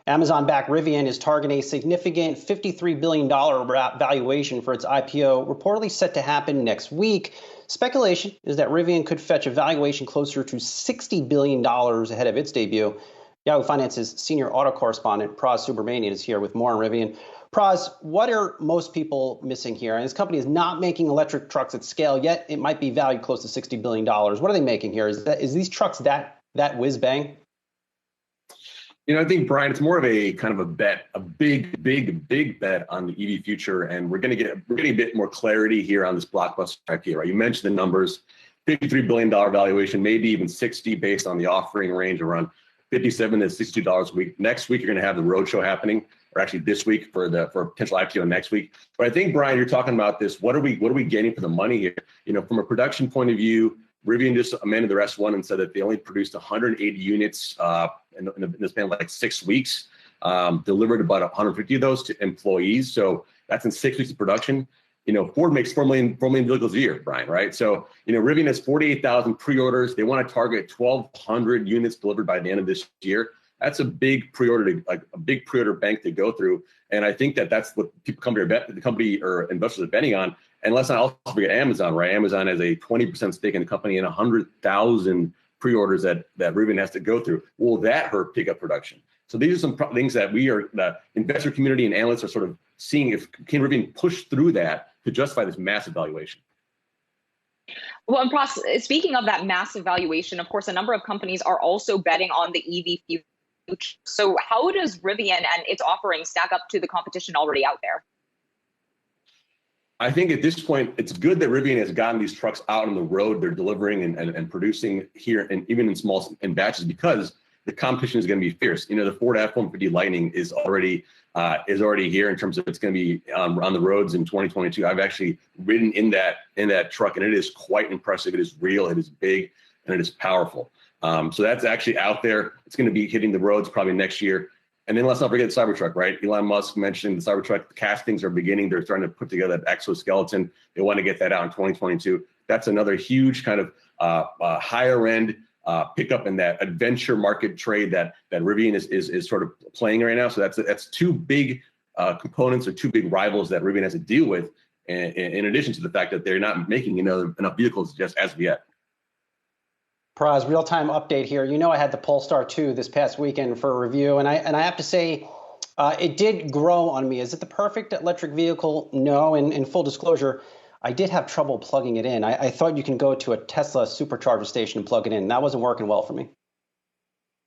Amazon-backed Rivian is targeting a significant $53 billion valuation for its IPO, reportedly set to happen next week. Speculation is that Rivian could fetch a valuation closer to $60 billion ahead of its debut. Yahoo Finance's senior auto correspondent, Pras Subramanian, is here with more on Rivian. Pras, what are most people missing here? And this company is not making electric trucks at scale, yet it might be valued close to $60 billion. What are they making here? Is these trucks that whiz bang? I think, Brian, it's more of a kind of a bet, a big bet on the EV future, and we're getting a bit more clarity here on this blockbuster IPO, right? You mentioned the numbers, $53 billion valuation, maybe even 60 based on the offering range around $57 to $62 a week. Next week, you're going to have the roadshow happening, or actually this week for potential IPO next week. But I think, Brian, you're talking about this. What are we getting for the money here? From a production point of view, Rivian just amended their S1 and said that they only produced 180 units in the span of like 6 weeks, delivered about 150 of those to employees. So that's in 6 weeks of production. Ford makes 4 million vehicles a year, Brian, right? So, Rivian has 48,000 pre-orders. They want to target 1,200 units delivered by the end of this year. That's a big pre-order, bank to go through. And I think that's what people come to the company or investors are betting on. And let's not also forget Amazon, right? Amazon has a 20% stake in the company and 100,000 pre-orders that Rivian has to go through. Will that hurt pickup production? So these are some things that the investor community and analysts are sort of seeing if can Rivian push through that to justify this massive valuation. Well, and Pras, speaking of that massive valuation, of course, a number of companies are also betting on the EV future. So how does Rivian and its offering stack up to the competition already out there? I think at this point, it's good that Rivian has gotten these trucks out on the road. They're delivering and producing here, and even in batches, because the competition is going to be fierce. The Ford F-150 Lightning is already here in terms of it's going to be on the roads in 2022. I've actually ridden in that truck, and it is quite impressive. It is real, it is big, and it is powerful. So that's actually out there. It's going to be hitting the roads probably next year. And then let's not forget the Cybertruck, right? Elon Musk mentioned the Cybertruck castings are beginning. They're starting to put together an exoskeleton. They want to get that out in 2022. That's another huge kind of higher end pickup in that adventure market trade that Rivian is sort of playing right now. So that's two big components or two big rivals that Rivian has to deal with, in addition to the fact that they're not making enough vehicles just as of yet. Pras, real-time update here. I had the Polestar 2 this past weekend for a review, and I have to say it did grow on me. Is it the perfect electric vehicle? No. And in full disclosure, I did have trouble plugging it in. I thought you can go to a Tesla supercharger station and plug it in. That wasn't working well for me.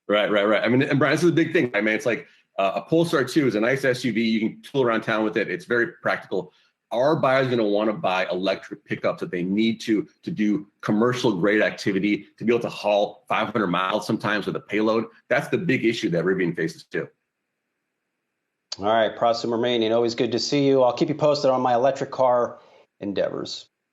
Right. I mean, and Brian, this is a big thing. I mean, it's like a Polestar 2 is a nice SUV. You can tool around town with it. It's very practical. Our buyers are going to want to buy electric pickups that they need to do commercial grade activity, to be able to haul 500 miles sometimes with a payload. That's the big issue that Rivian faces too. All right, Pras Subramanian, always good to see you. I'll keep you posted on my electric car endeavors.